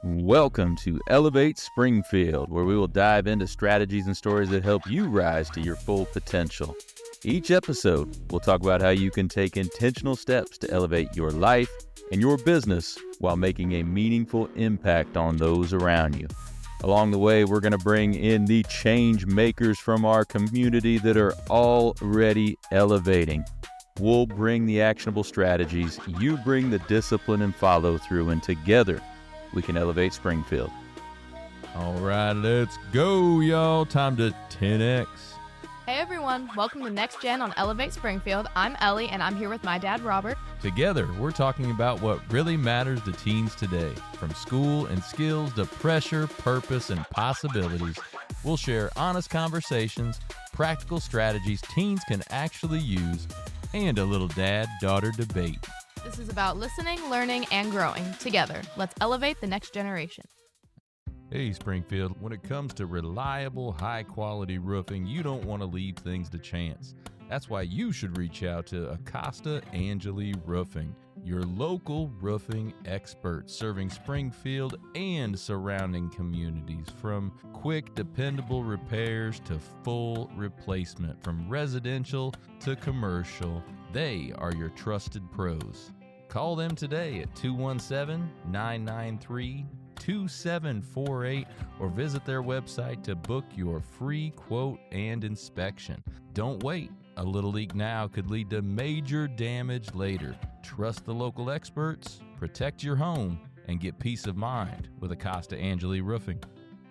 Welcome to Elevate Springfield, where we will dive into strategies and stories that help you rise to your full potential. Each episode, we'll talk about how you can take intentional steps to elevate your life and your business while making a meaningful impact on those around you. Along the way, we're going to bring in the change makers from our community that are already elevating. We'll bring the actionable strategies, you bring the discipline and follow through, and together, we can elevate Springfield. All right, let's go, y'all. Time to 10X. Hey everyone, welcome to NextGen on Elevate Springfield. I'm Ellie and I'm here with my dad, Robert. Together, we're talking about what really matters to teens today. From school and skills to pressure, purpose, and possibilities, we'll share honest conversations, practical strategies teens can actually use, and a little dad-daughter debate. This is about listening, learning, and growing. Together, let's elevate the next generation. Hey, Springfield, when it comes to reliable, high-quality roofing, you don't want to leave things to chance. That's why you should reach out to Acosta Angeli Roofing, your local roofing experts serving Springfield and surrounding communities. From quick, dependable repairs to full replacement, from residential to commercial, they are your trusted pros. Call them today at 217-993-2748 or visit their website to book your free quote and inspection. Don't wait. A little leak now could lead to major damage later. Trust the local experts, protect your home, and get peace of mind with Acosta Angeli Roofing.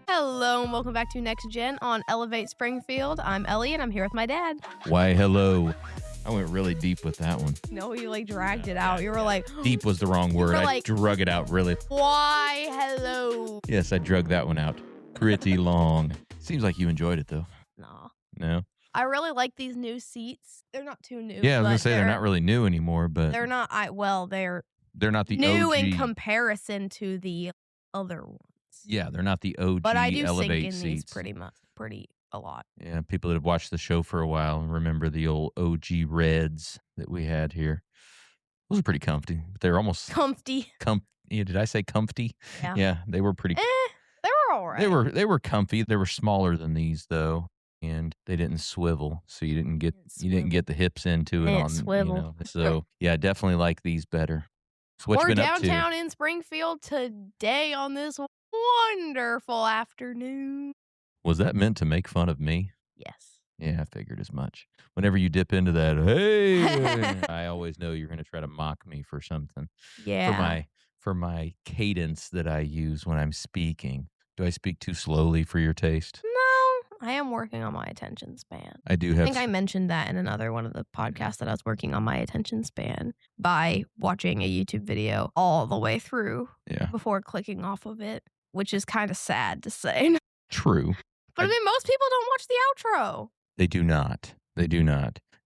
Hello and welcome back to NextGen on Elevate Springfield. I'm Ellie and I'm here with my dad. Why, hello. I went really deep with that one. No, you dragged it out. You were like... Deep was the wrong word. I drug it out really. Why, hello. Yes, I drug that one out pretty long. Seems like you enjoyed it, though. No? I really like these new seats. They're not too new. Yeah, I was going to say they're not really new anymore, but... They're not... They're not the new OG. in comparison to the other ones. Yeah, they're not the OG but I do Elevate sink in seats. these pretty a lot. Yeah, people that have watched the show for a while remember the old OG Reds that we had here. Those are pretty comfy. They're almost... Comfy. Yeah, did I say comfy? Yeah. Yeah, they were pretty... They were all right. They were comfy. They were smaller than these, though. And they didn't swivel, so you didn't get the hips into it on swivel. You know. So yeah, definitely like these better. So what you We're been up to? downtown in Springfield today on this wonderful afternoon. Was that meant to make fun of me? Yes. Yeah, I figured as much. Whenever you dip into that, hey, I always know you're going to try to mock me for something. Yeah. For my cadence that I use when I'm speaking. Do I speak too slowly for your taste? No, I am working on my attention span. I do have. I think I mentioned that in another one of the podcasts that I was working on my attention span by watching a YouTube video all the way through before clicking off of it, which is kind of sad to say. True. But I mean, most people don't watch the outro. They do not.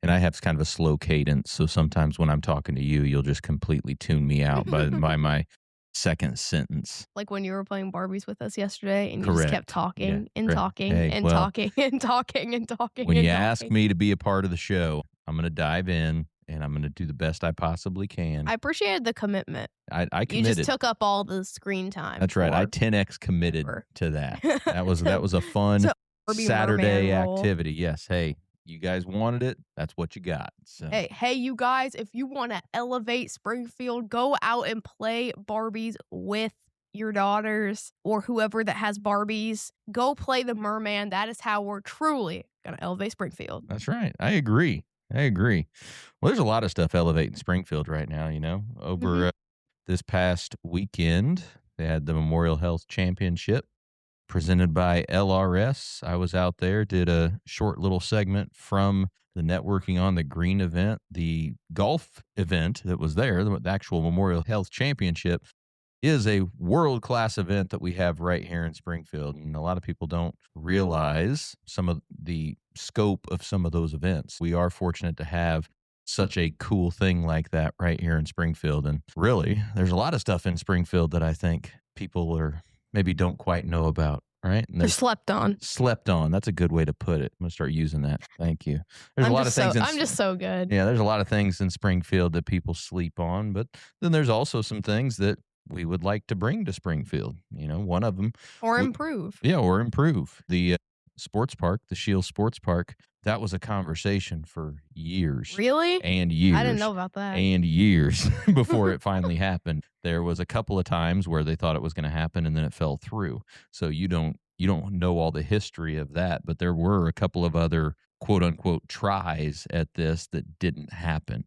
And I have kind of a slow cadence, so sometimes when I'm talking to you, you'll just completely tune me out by my second sentence. Like when you were playing Barbies with us yesterday and you Correct. just kept talking and talking and well, talking and talking and talking. When and you talking. ask me to be a part of the show, I'm going to dive in and I'm going to do the best I possibly can. I appreciated the commitment. I committed. You just took up all the screen time. That's right. I 10X committed to that. That was a fun Saturday activity. Yes. Hey, you guys wanted it. That's what you got. So. Hey, you guys, if you want to elevate Springfield, go out and play Barbies with your daughters or whoever that has Barbies. Go play the merman. That is how we're truly going to elevate Springfield. That's right. I agree. Well, there's a lot of stuff elevating Springfield right now, Over this past weekend, they had the Memorial Health Championship presented by LRS. I was out there, did a short little segment from the Networking on the Green event, the golf event that was there, the actual Memorial Health Championship is a world-class event that we have right here in Springfield. And a lot of people don't realize some of the scope of some of those events. We are fortunate to have such a cool thing like that right here in Springfield. And really, there's a lot of stuff in Springfield that I think people maybe don't quite know about, right? And they're slept on. Slept on. That's a good way to put it. I'm going to start using that. Thank you. There's a lot of things. I'm just so good. Yeah, there's a lot of things in Springfield that people sleep on, but then there's also some things that we would like to bring to Springfield. One of them. Or improve. Yeah, or improve. The sports park, the Shields Sports Park, that was a conversation for years. Really? And years. I didn't know about that. And years before it finally happened. There was a couple of times where they thought it was going to happen and then it fell through. So you don't know all the history of that, but there were a couple of other quote unquote tries at this that didn't happen.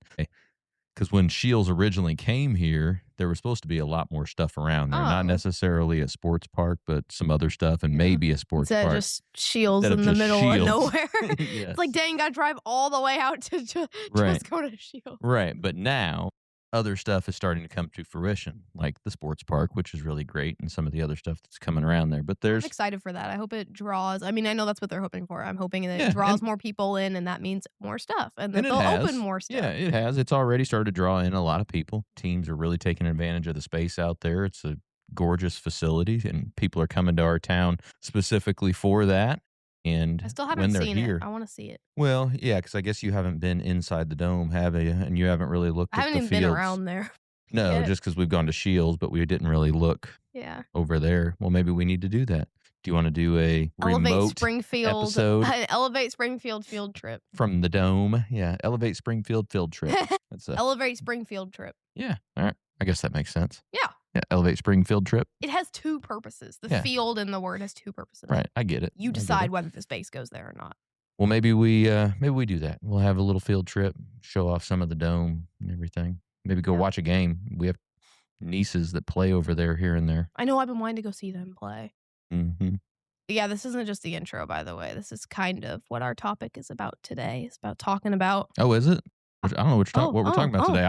Because when Shields originally came here, there was supposed to be a lot more stuff around there. Not necessarily a sports park, but some other stuff, and maybe a sports park. Just Shields in the middle of nowhere. Yes. It's like, dang, you got to drive all the way out to just go to Shields. Right. But now other stuff is starting to come to fruition, like the sports park, which is really great, and some of the other stuff that's coming around there. But I'm excited for that. I hope it draws. I mean, I know that's what they're hoping for. I'm hoping that it draws more people in, and that means more stuff, and that they'll open more stuff. Yeah, it has. It's already started to draw in a lot of people. Teams are really taking advantage of the space out there. It's a gorgeous facility, and people are coming to our town specifically for that. And I still haven't seen it. I want to see it. Well, yeah, because I guess you haven't been inside the dome, have you? And you haven't really looked at the fields. I haven't even been around there. No, just because we've gone to Shields, but we didn't really look over there. Well, maybe we need to do that. Do you want to do a remote episode? Elevate Springfield field trip. From the dome. Yeah, Elevate Springfield field trip. Elevate Springfield trip. Yeah, all right. I guess that makes sense. Yeah. Elevate Springfield trip. It has two purposes. The field and the word has two purposes. Right, I get it. You decide whether the space goes there or not. Well, maybe we do that. We'll have a little field trip, show off some of the dome and everything. Maybe go watch a game. We have nieces that play over there here and there. I know. I've been wanting to go see them play. Mm-hmm. Yeah, this isn't just the intro, by the way. This is kind of what our topic is about today. It's about talking about. Oh, is it? I don't know what we're talking about today.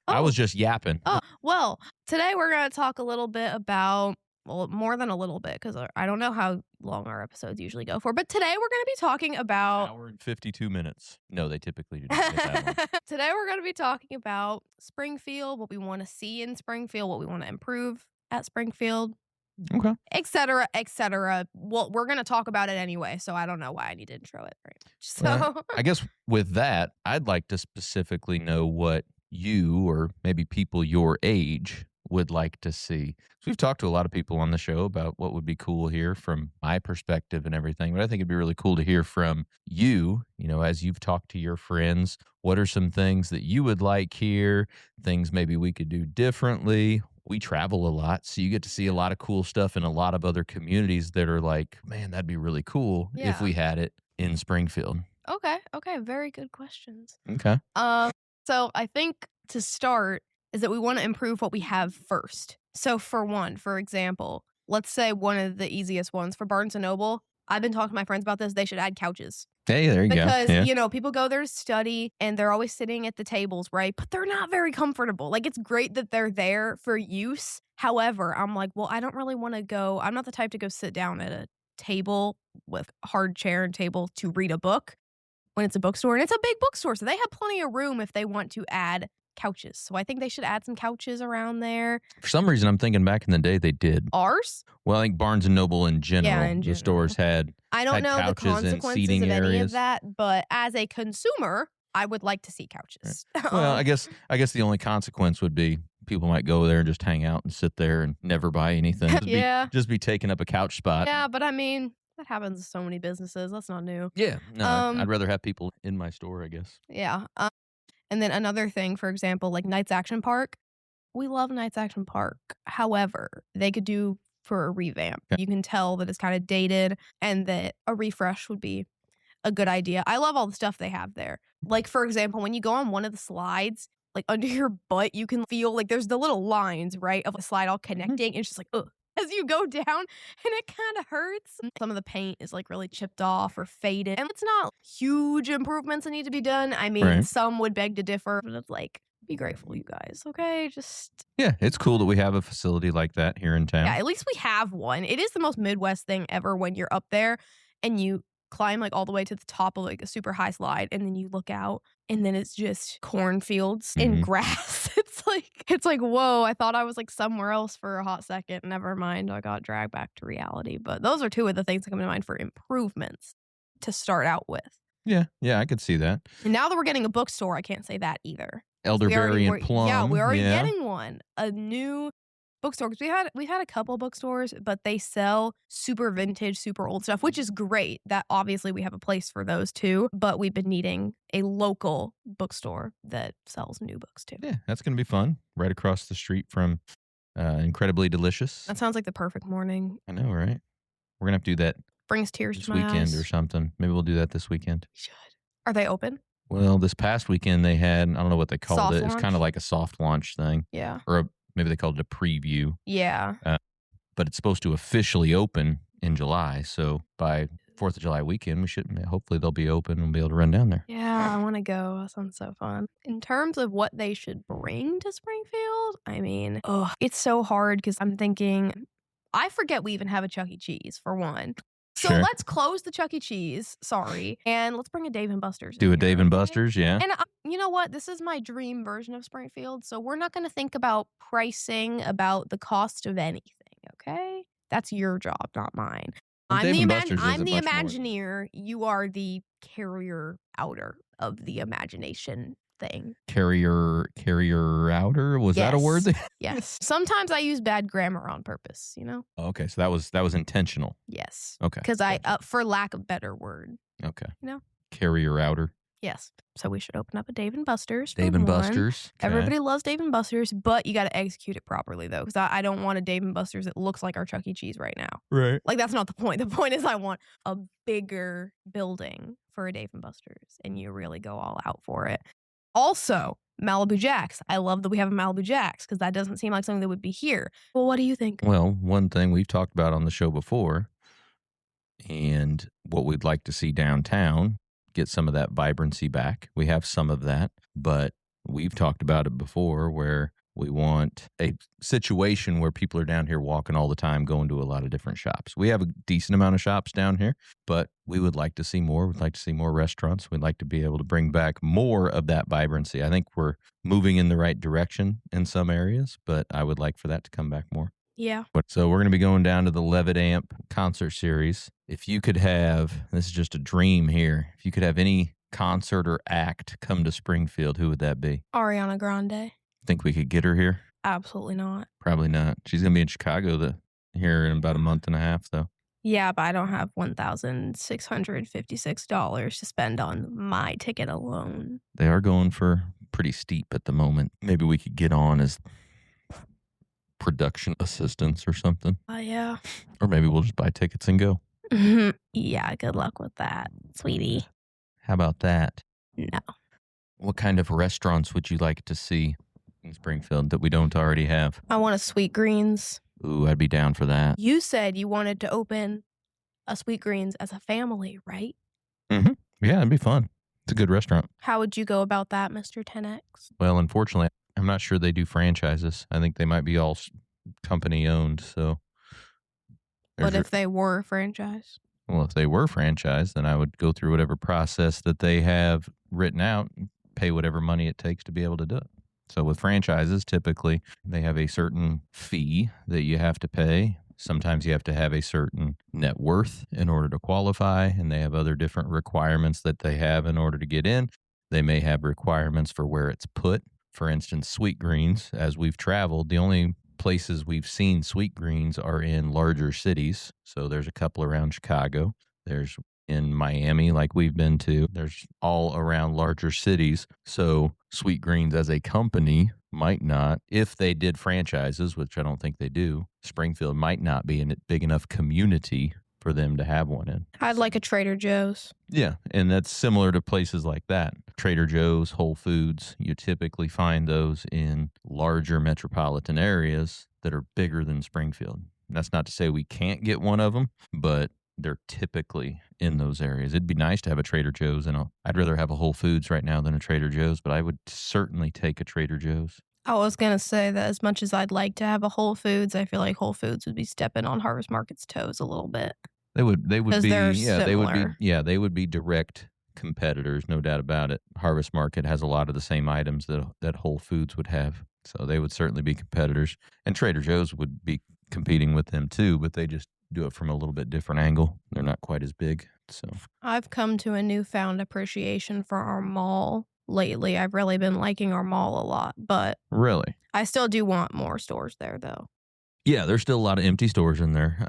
I was just yapping. Oh, well, today we're going to talk a little bit about, well, more than a little bit, because I don't know how long our episodes usually go for. But today we're going to be talking about... 1 hour and 52 minutes. No, they typically do not get that long. Today we're going to be talking about Springfield, what we want to see in Springfield, what we want to improve at Springfield. Okay. Et cetera, et cetera. Well, we're going to talk about it anyway, so I don't know why I need to intro it very much. So I guess with that, I'd like to specifically know what you or maybe people your age would like to see. So we've talked to a lot of people on the show about what would be cool here from my perspective and everything, but I think it'd be really cool to hear from you, as you've talked to your friends. What are some things that you would like here? Things maybe we could do differently. We travel a lot, so you get to see a lot of cool stuff in a lot of other communities that are like, man, that'd be really cool if we had it in Springfield. Okay. Very good questions. Okay. So I think to start is that we want to improve what we have first. So for example, let's say one of the easiest ones for Barnes & Noble, I've been talking to my friends about this, they should add couches. Hey, there you go. Because, people go there to study and they're always sitting at the tables, right? But they're not very comfortable. Like, it's great that they're there for use. However, I'm like, well, I don't really want to go. I'm not the type to go sit down at a table with a hard chair and table to read a book when it's a bookstore. And it's a big bookstore, so they have plenty of room if they want to add couches. So I think they should add some couches around there. For some reason, I'm thinking back in the day they did. Ours? Well, I think Barnes & Noble in general, the stores had I don't know the consequences of any of that, but as a consumer, I would like to see couches. Right. Well, I guess the only consequence would be people might go there and just hang out and sit there and never buy anything. Just be taking up a couch spot. Yeah, but I mean, that happens to so many businesses. That's not new. Yeah, no, I'd rather have people in my store, I guess. Yeah. And then another thing, for example, like Knights Action Park. We love Knights Action Park. However, they could do for a revamp. You can tell that it's kind of dated and that a refresh would be a good idea. I love all the stuff they have there. Like, for example, when you go on one of the slides, like under your butt, you can feel like there's the little lines, right, of a slide all connecting. And it's just like, ugh. As you go down, and it kind of hurts. Some of the paint is like really chipped off or faded. And it's not huge improvements that need to be done. I mean, some would beg to differ, but it's like, be grateful, you guys, okay? Yeah, it's cool that we have a facility like that here in town. Yeah, at least we have one. It is the most Midwest thing ever when you're up there and you climb like all the way to the top of like a super high slide and then you look out and then it's just cornfields and grass. It's like, whoa, I thought I was like somewhere else for a hot second. Never mind, I got dragged back to reality. But those are two of the things that come to mind for improvements to start out with. Yeah, I could see that. And now that we're getting a bookstore, I can't say that either. Elderberry and Plum. Yeah, we're already getting one. A new bookstore, because we've had a couple bookstores, but they sell super vintage, super old stuff, which is great. That obviously we have a place for those too, but we've been needing a local bookstore that sells new books too. Yeah, that's going to be fun. Right across the street from Incredibly Delicious. That sounds like the perfect morning. I know, right? We're going to have to do that Brings tears this to my weekend eyes. or something. Maybe we'll do that this weekend. We should. Are they open? Well, this past weekend they had, I don't know what they called Soft it. It's kind launch? of like a soft launch thing. Yeah. Or maybe they called it a preview. Yeah. But it's supposed to officially open in July. So by 4th of July weekend, hopefully they'll be open and we'll be able to run down there. Yeah, I want to go. That sounds so fun. In terms of what they should bring to Springfield, I mean, it's so hard because I'm thinking, I forget we even have a Chuck E. Cheese for one. So Sure. let's close the Chuck E. Cheese, and let's bring a Dave & Buster's. Do a in here, Dave & okay? Buster's, yeah. And you know what? This is my dream version of Springfield, so we're not going to think about pricing, about the cost of anything, okay? That's your job, not mine. Well, I'm Dave the & Buster's I'm isn't the much more. Imagineer. You are the carrier outer of the imagination thing. Carrier outer? Was that a word? Yes. Sometimes I use bad grammar on purpose, you know? Okay, so that was intentional. Yes. Okay. Because for lack of better word. Okay. You know? Carrier outer. Yes. So we should open up a Dave & Buster's. Dave & Buster's. Okay. Everybody loves Dave & Buster's, but you got to execute it properly, though, because I don't want a Dave & Buster's that looks like our Chuck E. Cheese right now. Right. Like, that's not the point. The point is I want a bigger building for a Dave & Buster's, and you really go all out for it. Also, Malibu Jacks. I love that we have a Malibu Jacks, because that doesn't seem like something that would be here. Well, what do you think? Well, one thing we've talked about on the show before, and what we'd like to see downtown, get some of that vibrancy back. We have some of that, but we've talked about it before where we want a situation where people are down here walking all the time, going to a lot of different shops. We have a decent amount of shops down here, but we would like to see more. We'd like to see more restaurants. We'd like to be able to bring back more of that vibrancy. I think we're moving in the right direction in some areas, but I would like for that to come back more. Yeah. So we're going to be going down to the Levitt Amp concert series. If you could have, this is just a dream here, if you could have any concert or act come to Springfield, who would that be? Ariana Grande. Think we could get her here? Absolutely not. Probably not. She's going to be in Chicago here in about a month and a half, though. Yeah, but I don't have $1,656 to spend on my ticket alone. They are going for pretty steep at the moment. Maybe we could get on as production assistants or something. Yeah. Or maybe we'll just buy tickets and go. Yeah, good luck with that, sweetie. How about that? No. What kind of restaurants would you like to see in Springfield that we don't already have? I want a Sweet Greens. Ooh, I'd be down for that. You said you wanted to open a Sweet Greens as a family, right? Mm-hmm. Yeah, it'd be fun. It's a good restaurant. How would you go about that, Mr. 10X? Well, unfortunately, I'm not sure they do franchises. I think they might be all company owned. So, What if they were franchise? Well, if they were franchise, then I would go through whatever process that they have written out, and pay whatever money it takes to be able to do it. So with franchises, typically they have a certain fee that you have to pay. Sometimes you have to have a certain net worth in order to qualify, and they have other different requirements that they have in order to get in. They may have requirements for where it's put. For instance, Sweet Greens, as we've traveled, the only places we've seen Sweet Greens are in larger cities. So there's a couple around Chicago. There's in Miami, like we've been to. There's all around larger cities. So Sweet Greens as a company might not, if they did franchises, which I don't think they do, Springfield might not be in a big enough community for them to have one in. I'd like a Trader Joe's. Yeah, and that's similar to places like that. Trader Joe's, Whole Foods, you typically find those in larger metropolitan areas that are bigger than Springfield. That's not to say we can't get one of them, but they're typically in those areas. It'd be nice to have a Trader Joe's, and I'd rather have a Whole Foods right now than a Trader Joe's, but I would certainly take a Trader Joe's. I was going to say that as much as I'd like to have a Whole Foods, I feel like Whole Foods would be stepping on Harvest Market's toes a little bit. They would be, they're they would be similar. direct competitors, no doubt about it. Harvest Market has a lot of the same items that Whole Foods would have, so they would certainly be competitors. And Trader Joe's would be competing with them too, but they just do it from a little bit different angle. They're not quite as big. So I've come to a newfound appreciation for our mall lately. I've really been liking our mall a lot, but really, I still do want more stores there, though. Yeah, there's still a lot of empty stores in there.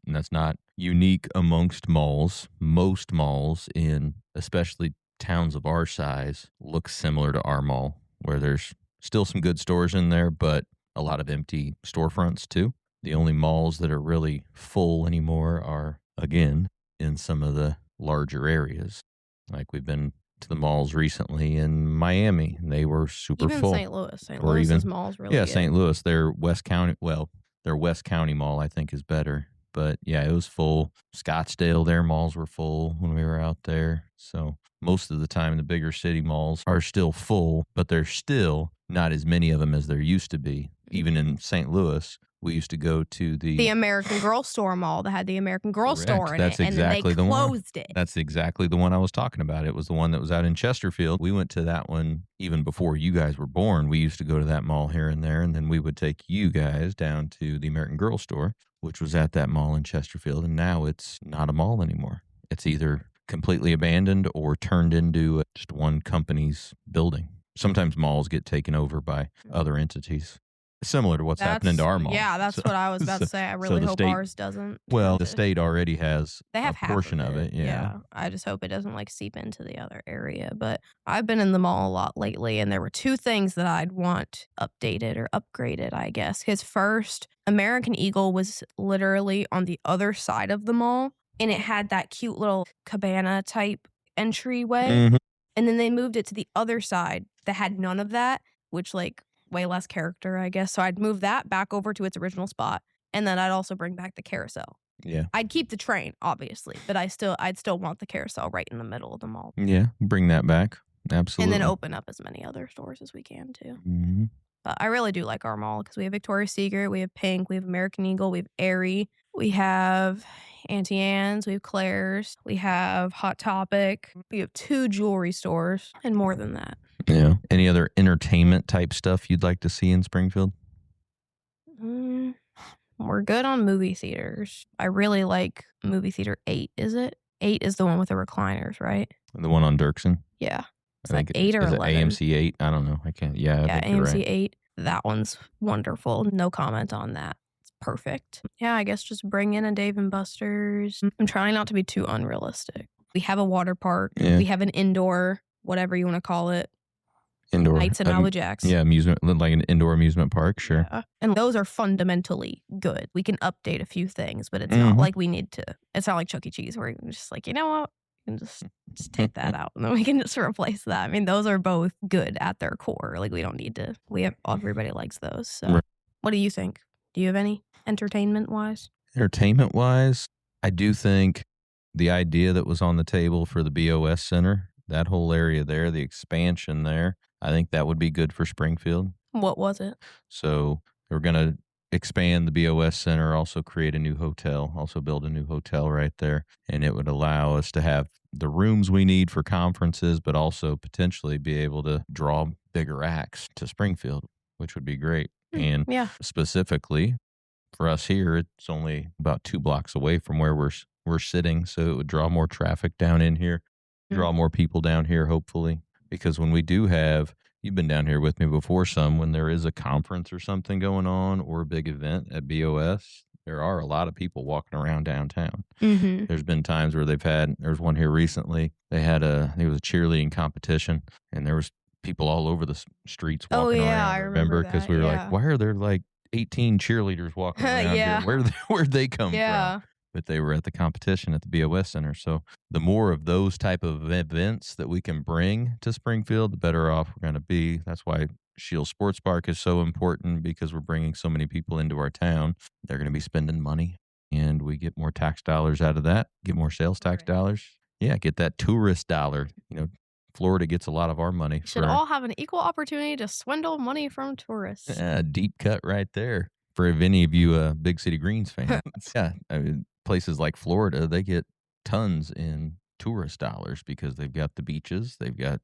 And that's not unique amongst malls. Most malls in especially towns of our size look similar to our mall, where there's still some good stores in there, but a lot of empty storefronts too. The only malls that are really full anymore are, again, in some of the larger areas. Like we've been to the malls recently in Miami, and they were super Even full. St. Louis. St. Or Louis's even- mall's really Yeah, good. St. Louis, their West County Mall, I think, is better. But yeah, it was full. Scottsdale, their malls were full when we were out there. So most of the time, the bigger city malls are still full, but there's still not as many of them as there used to be. Even in St. Louis, we used to go to The American Girl Store mall that had the American Girl Correct. store in That's it, and exactly then the they one. closed it. That's exactly the one I was talking about. It was the one that was out in Chesterfield. We went to that one even before you guys were born. We used to go to that mall here and there, and then we would take you guys down to the American Girl store, which was at that mall in Chesterfield, and now it's not a mall anymore. It's either completely abandoned or turned into just one company's building. Sometimes malls get taken over by other entities. Similar to what's happening to our mall. Yeah, that's what I was about to say. I really the hope state- ours doesn't. Well, the state already has They have a half portion of it. Yeah. I just hope it doesn't like seep into the other area. But I've been in the mall a lot lately, and there were two things that I'd want updated or upgraded, I guess. Because first, American Eagle was literally on the other side of the mall, and it had that cute little cabana type entryway. Mhm. And then they moved it to the other side that had none of that, which like way less character, I guess. So I'd move that back over to its original spot. And then I'd also bring back the carousel. Yeah. I'd keep the train, obviously, but I'd still want the carousel right in the middle of the mall. Yeah. Bring that back. Absolutely. And then open up as many other stores as we can too. Mm-hmm. But I really do like our mall because we have Victoria's Secret, we have Pink, we have American Eagle, we have Aerie, we have Auntie Anne's, we have Claire's, we have Hot Topic, we have 2 jewelry stores, and more than that. Yeah. Any other entertainment type stuff you'd like to see in Springfield? We're good on movie theaters. I really like movie theater 8, is it? 8 is the one with the recliners, right? The one on Dirksen? Yeah. It's I like think 8 or is 11. it AMC 8? I don't know. I can't. Yeah, I think you're AMC right. 8. That one's wonderful. No comment on that. It's perfect. Yeah, I guess just bring in a Dave & Buster's. I'm trying not to be too unrealistic. We have a water park. Yeah. We have an indoor, whatever you want to call it. Indoor. Nights in Howard Jacks. Yeah, amusement, like an indoor amusement park, sure. Yeah. And those are fundamentally good. We can update a few things, but it's not like we need to. It's not like Chuck E. Cheese where you're just like, you know what? We can just take that out and then we can just replace that. I mean, those are both good at their core. Like we don't need to. Everybody likes those. So, Right. What do you think? Do you have any entertainment wise? Entertainment wise, I do think the idea that was on the table for the BOS Center, that whole area there, the expansion there, I think that would be good for Springfield. What was it? So we're going to expand the BOS Center, also create a new hotel, also build a new hotel right there. And it would allow us to have the rooms we need for conferences, but also potentially be able to draw bigger acts to Springfield, which would be great. And Yeah. specifically for us here, it's only about 2 blocks away from where we're sitting. So it would draw more traffic down in here, draw more people down here, hopefully. Because when we do have, you've been down here with me before when there is a conference or something going on or a big event at BOS, there are a lot of people walking around downtown. Mm-hmm. There's been times where there's one here recently. It was a cheerleading competition and there was people all over the streets walking around. I remember Because that, we were like, why are there like 18 cheerleaders walking around Yeah. here? Where'd they come Yeah. from? But they were at the competition at the BOS Center. So the more of those type of events that we can bring to Springfield, the better off we're going to be. That's why Shield Sports Park is so important, because we're bringing so many people into our town. They're going to be spending money, and we get more tax dollars out of that, get more sales tax dollars. Yeah, get that tourist dollar. Florida gets a lot of our money. Should all have an equal opportunity to swindle money from tourists. Deep cut right there. For any of you Big City Greens fans. Yeah, I mean, places like Florida, they get tons in tourist dollars because they've got the beaches, they've got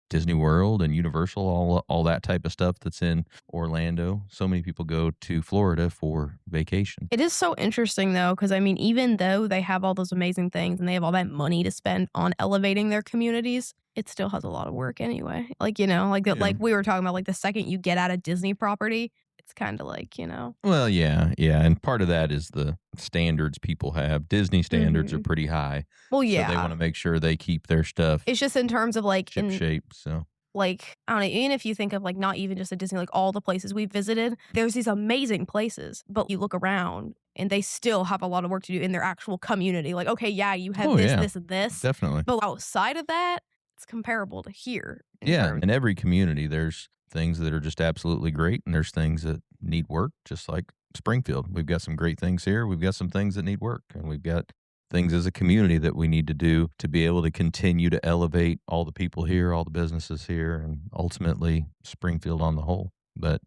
Disney World and Universal, all that type of stuff that's in Orlando. So many people go to Florida for vacation. It is so interesting, though, because, I mean, even though they have all those amazing things and they have all that money to spend on elevating their communities, it still has a lot of work anyway. Like, like we were talking about, like the second you get out of Disney property, It's kind of like, Well, yeah. And part of that is the standards people have. Disney standards are pretty high. Well, So they yeah. want to make sure they keep their stuff It's just in terms of like ship shape. So like, I don't know, even if you think of like not even just a Disney, like all the places we've visited, there's these amazing places, but you look around and they still have a lot of work to do in their actual community. Like, okay, yeah, you have this, and this. definitely. But outside of that, it's comparable to here. In every community, there's things that are just absolutely great, and there's things that need work, just like Springfield. We've got some great things here. We've got some things that need work, and we've got things as a community that we need to do to be able to continue to elevate all the people here, all the businesses here, and ultimately Springfield on the whole. But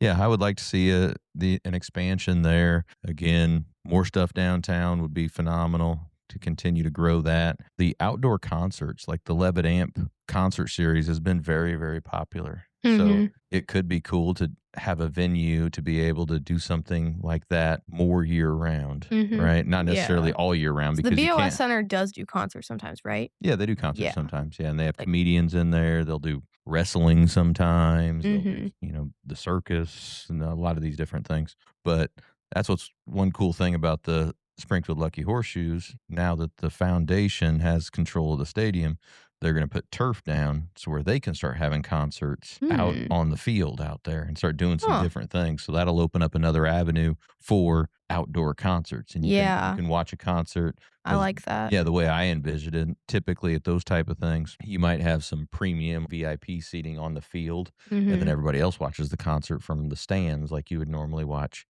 yeah, I would like to see an expansion there. Again, more stuff downtown would be phenomenal to continue to grow that. The outdoor concerts, like the Levitt Amp concert series, has been very, very popular. So it could be cool to have a venue to be able to do something like that more year round, right? Not necessarily all year round. So because the BOS Center does do concerts sometimes, right? Yeah, they do concerts sometimes. Yeah, and they have comedians in there. They'll do wrestling sometimes. They'll do, the circus and a lot of these different things. But that's what's one cool thing about the Springfield Lucky Horseshoes. Now that the foundation has control of the stadium, they're going to put turf down so where they can start having concerts out on the field out there and start doing some different things. So that'll open up another avenue for outdoor concerts. And you can watch a concert. I like that. Yeah, the way I envisioned it, typically at those type of things, you might have some premium VIP seating on the field, and then everybody else watches the concert from the stands like you would normally watch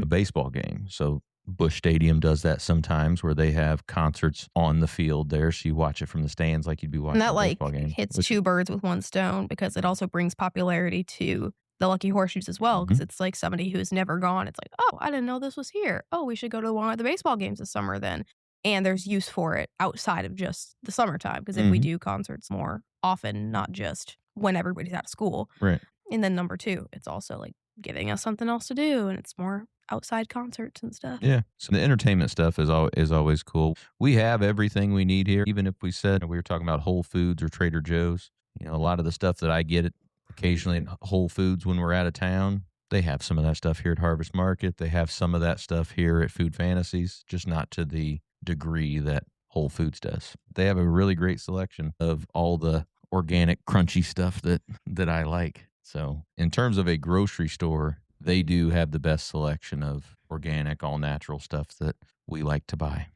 a baseball game. So Busch Stadium does that sometimes where they have concerts on the field there. So you watch it from the stands like you'd be watching a baseball game. Hits two birds with one stone because it also brings popularity to the Lucky Horseshoes as well. Because it's like somebody who's never gone. It's like, oh, I didn't know this was here. Oh, we should go to one of the baseball games this summer then. And there's use for it outside of just the summertime. Because if we do concerts more often, not just when everybody's out of school. Right. And then number two, it's also like giving us something else to do. And it's more outside concerts and stuff. Yeah. So the entertainment stuff is always cool. We have everything we need here. Even if we said we were talking about Whole Foods or Trader Joe's, a lot of the stuff that I get occasionally at Whole Foods when we're out of town, they have some of that stuff here at Harvest Market. They have some of that stuff here at Food Fantasies, just not to the degree that Whole Foods does. They have a really great selection of all the organic, crunchy stuff that I like. So in terms of a grocery store, they do have the best selection of organic, all-natural stuff that we like to buy.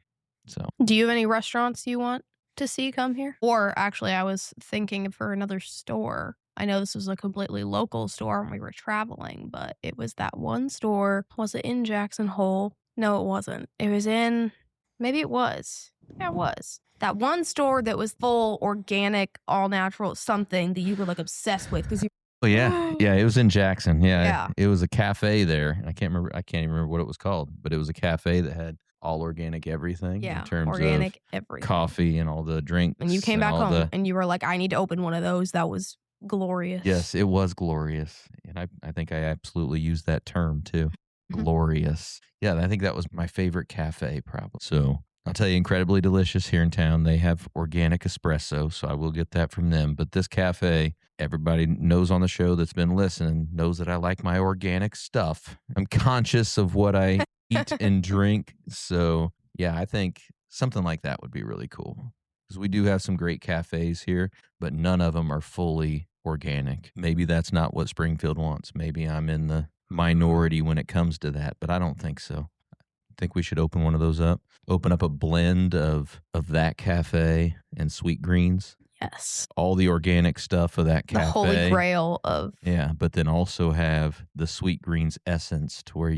So, do you have any restaurants you want to see come here? Or actually, I was thinking for another store. I know this was a completely local store when we were traveling, but it was that one store. Was it in Jackson Hole? No, it wasn't. It was in, maybe it was. Yeah, it was. That one store that was full organic, all-natural something that you were like obsessed with because you. Oh yeah, it was in Jackson. Yeah, it was a cafe there. I can't even remember what it was called, but it was a cafe that had all organic everything in terms organic of everything. Coffee and all the drinks. And you came back home and you were like, I need to open one of those. That was glorious. Yes, it was glorious, and I think I absolutely used that term too. Glorious. Yeah, I think that was my favorite cafe probably. So I'll tell you, incredibly delicious here in town. They have organic espresso, so I will get that from them. But this cafe, everybody knows on the show that's been listening, knows that I like my organic stuff. I'm conscious of what I eat and drink. So, yeah, I think something like that would be really cool. Because we do have some great cafes here, but none of them are fully organic. Maybe that's not what Springfield wants. Maybe I'm in the minority when it comes to that, but I don't think so. I think we should open one of those up. Open up a blend of that cafe and Sweet Greens. Yes. All the organic stuff of that cafe. The holy grail of. Yeah, but then also have the Sweet Greens essence to where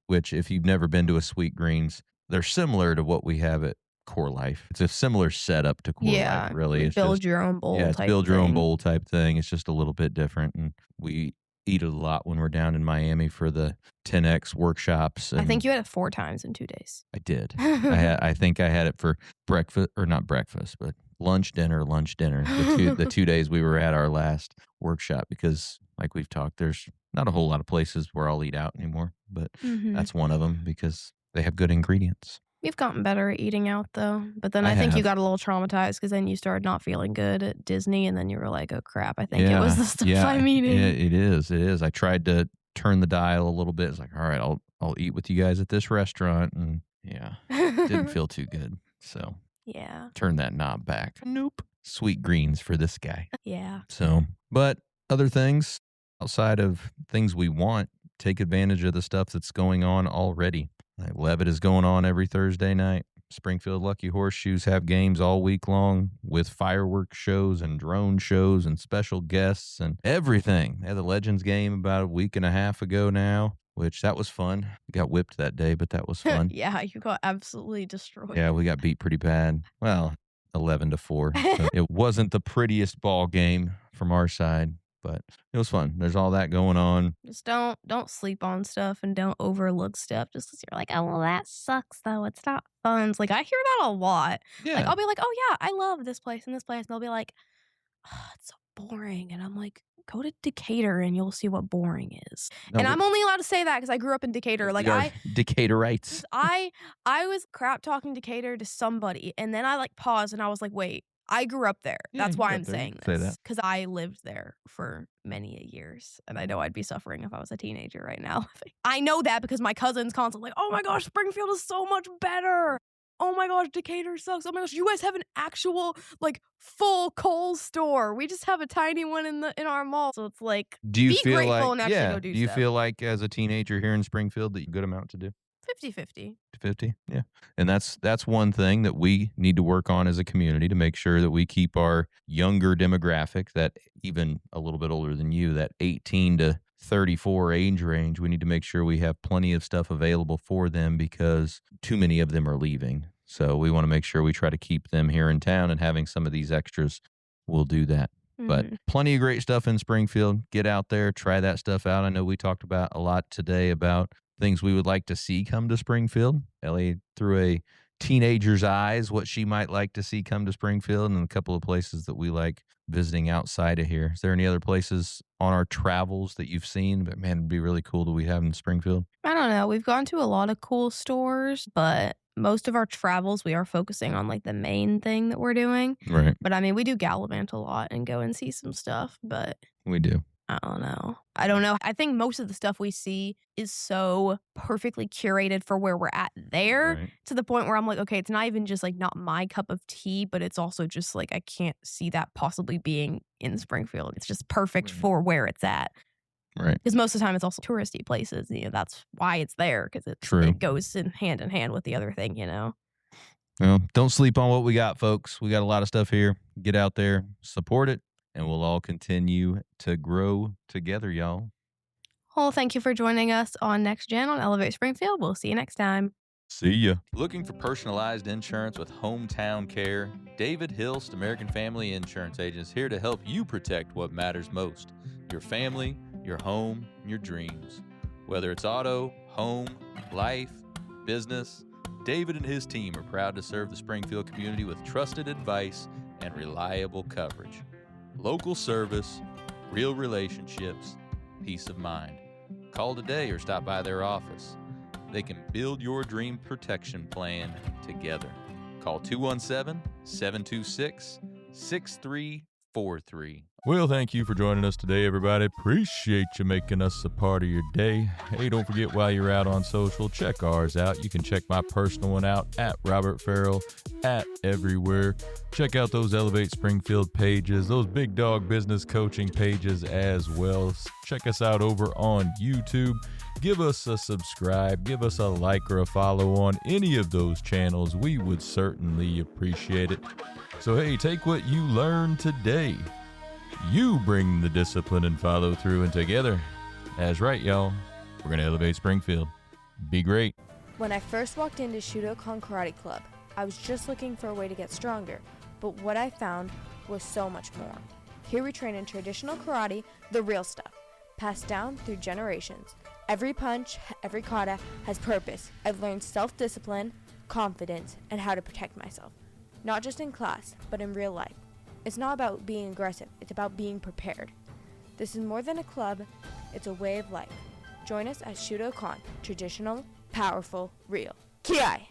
which if you've never been to a Sweet Greens, they're similar to what we have at Core Life. It's a similar setup to Core Life, really. It's build your own bowl. Yeah, it's build your own bowl type thing. It's just a little bit different. And we eat it a lot when we're down in Miami for the 10X workshops. I think you had it 4 times in 2 days. I did. I think I had it for breakfast, or not breakfast, but lunch, dinner. The 2 days we were at our last workshop, because like we've talked, there's not a whole lot of places where I'll eat out anymore, but that's one of them because they have good ingredients. You've gotten better at eating out, though. But then I think you got a little traumatized because then you started not feeling good at Disney, and then you were like, oh, crap, I think it was the stuff I'm eating. Yeah, it is. I tried to turn the dial a little bit. It's like, all right, I'll eat with you guys at this restaurant. And yeah, didn't feel too good. So Yeah. turn that knob back. Nope. Sweet greens for this guy. Yeah. So, but other things outside of things we want, take advantage of the stuff that's going on already. Like Levitt is going on every Thursday night. Springfield Lucky Horseshoes have games all week long with fireworks shows and drone shows and special guests and everything. They had the Legends game about a week and a half ago now, which that was fun. We got whipped that day, but that was fun. Yeah, you got absolutely destroyed. Yeah, we got beat pretty bad. Well, 11-4. So it wasn't the prettiest ball game from our side, but it was fun. There's all that going on. Just don't sleep on stuff and don't overlook stuff just because you're like, oh, well, that sucks, though. It's not fun. It's like, I hear that a lot. Yeah. Like, I'll be like, oh, yeah, I love this place and this place. And they'll be like, oh, it's so boring. And I'm like, go to Decatur and you'll see what boring is. No, and I'm only allowed to say that because I grew up in Decatur. Like, Decatorites. I was crap talking Decatur to somebody. And then I like paused and I was like, wait, I grew up there. Yeah, That's you why grew I'm up there. You saying can say this. that. Because I lived there for many years. And I know I'd be suffering if I was a teenager right now. I know that because my cousin's constantly like, oh my gosh, Springfield is so much better. Oh my gosh, Decatur sucks. Oh my gosh, you guys have an actual like full Kohl's store. We just have a tiny one in our mall. So it's like, Do you be feel grateful like and actually go do do you stuff. feel like as a teenager here in Springfield that you have a good amount to do? 50-50. 50? Yeah. And that's one thing that we need to work on as a community to make sure that we keep our younger demographic, that even a little bit older than you, that 18 to 34 age range. We need to make sure we have plenty of stuff available for them because too many of them are leaving. So we want to make sure we try to keep them here in town, and having some of these extras will do that. But plenty of great stuff in Springfield. Get out there, try that stuff out. I know we talked about a lot today about things we would like to see come to Springfield. Ellie, through a teenager's eyes, what she might like to see come to Springfield, and a couple of places that we like visiting outside of here. Is there any other places on our travels that you've seen? But man, it'd be really cool that we have in Springfield. I don't know. We've gone to a lot of cool stores, but most of our travels, we are focusing on like the main thing that we're doing. Right. But I mean, we do gallivant a lot and go and see some stuff, but We do. I don't know. I think most of the stuff we see is so perfectly curated for where we're at there, Right. to the point where I'm like, okay, it's not even just like not my cup of tea, but it's also just like I can't see that possibly being in Springfield. It's just perfect Right. for where it's at. Right. Because most of the time it's also touristy places. That's why it's there, because True. it goes in hand with the other thing, Well, don't sleep on what we got, folks. We got a lot of stuff here. Get out there, support it, and we'll all continue to grow together, y'all. Well, thank you for joining us on NextGen on Elevate Springfield. We'll see you next time. See ya. Looking for personalized insurance with hometown care? David Hilst, American Family Insurance Agents, here to help you protect what matters most: your family, your home, and your dreams. Whether it's auto, home, life, business, David and his team are proud to serve the Springfield community with trusted advice and reliable coverage. Local service, real relationships, peace of mind. Call today or stop by their office. They can build your dream protection plan together. Call 217-726-6343. Well, thank you for joining us today, everybody. Appreciate you making us a part of your day. Hey, don't forget, while you're out on social, check ours out. You can check my personal one out at Robert Ferriell, at everywhere. Check out those Elevate Springfield pages, those Big Dog Business Coaching pages as well. Check us out over on YouTube. Give us a subscribe, give us a like or a follow on any of those channels. We would certainly appreciate it. So hey, take what you learned today. You bring the discipline and follow through, and together, that's right, y'all, we're going to elevate Springfield. Be great. When I first walked into Shudokan Karate Club, I was just looking for a way to get stronger, but what I found was so much more. Here we train in traditional karate, the real stuff, passed down through generations. Every punch, every kata has purpose. I've learned self-discipline, confidence, and how to protect myself. Not just in class, but in real life. It's not about being aggressive, it's about being prepared. This is more than a club, it's a way of life. Join us at Shudokan, traditional, powerful, real. Ki-ai!